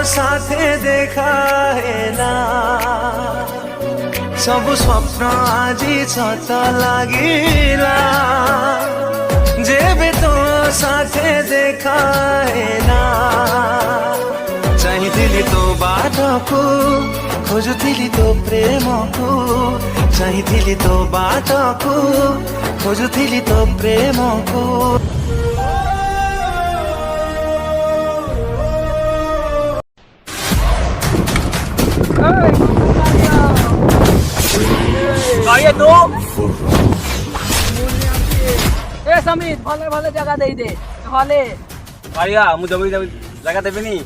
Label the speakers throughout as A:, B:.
A: साथे देखा है ना सब स्वप्न आजी सत लागिला जेबे तो साथे देखा है ना चाहिथिली तो बाटको खोजुथिली तो प्रेमको चाहिथिली तो बाटको खोजुथिली तो प्रेमको
B: समीर भले भले जगह दे दे भले
C: भाइया मु जमी जगह देबे नी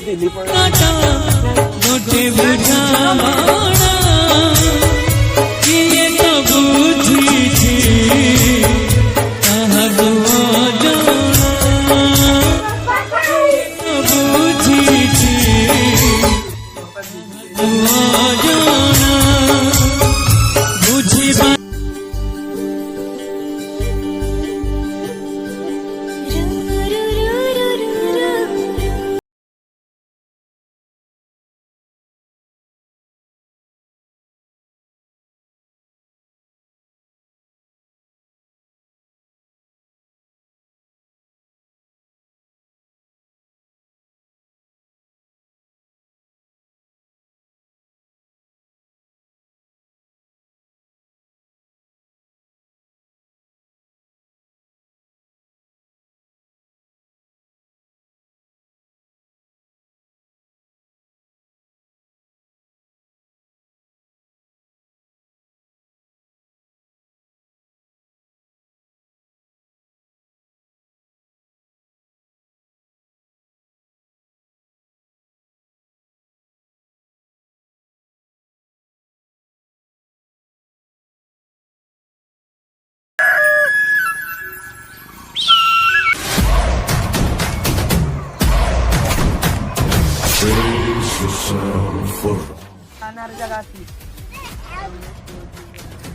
C: दिल्ली पर जगह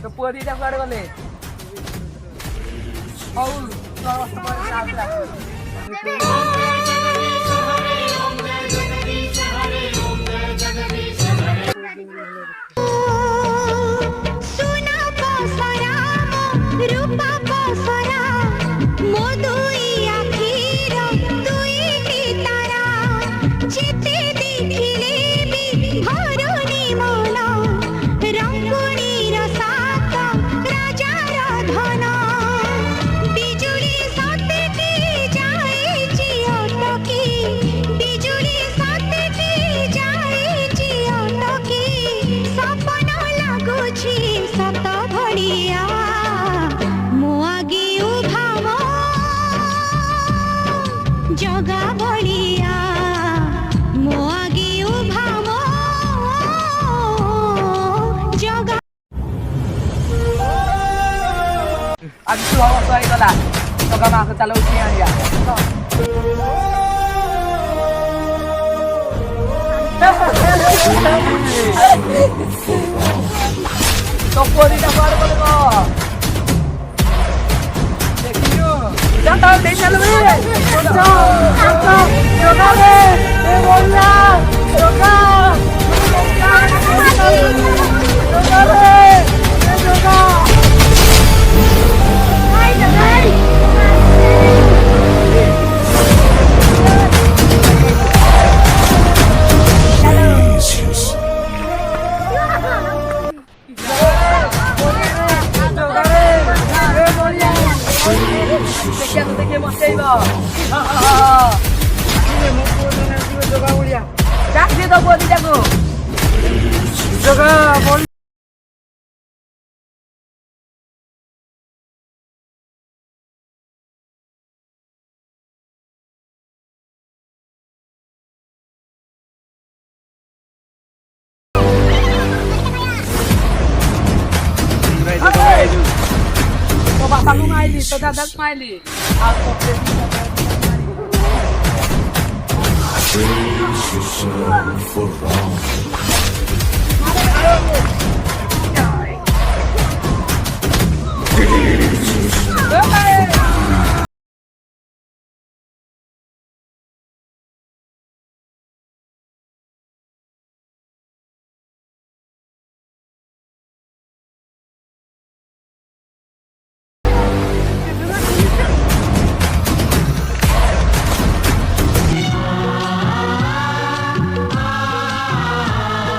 C: तो पूरी जगह गले
B: Toka mah aku calo usian ya. Topo tidak baru ko. Dekhiyo. Jangan dei chalo be. Toka. Toka be. Bolla. Toka. Toka be. Toka. দেখে মস্তেই বা ডাক দিয়ে দাও বলি দেখো জগা বল to bapak mo maili to dadag maili ako
D: Praise yourself for wrong.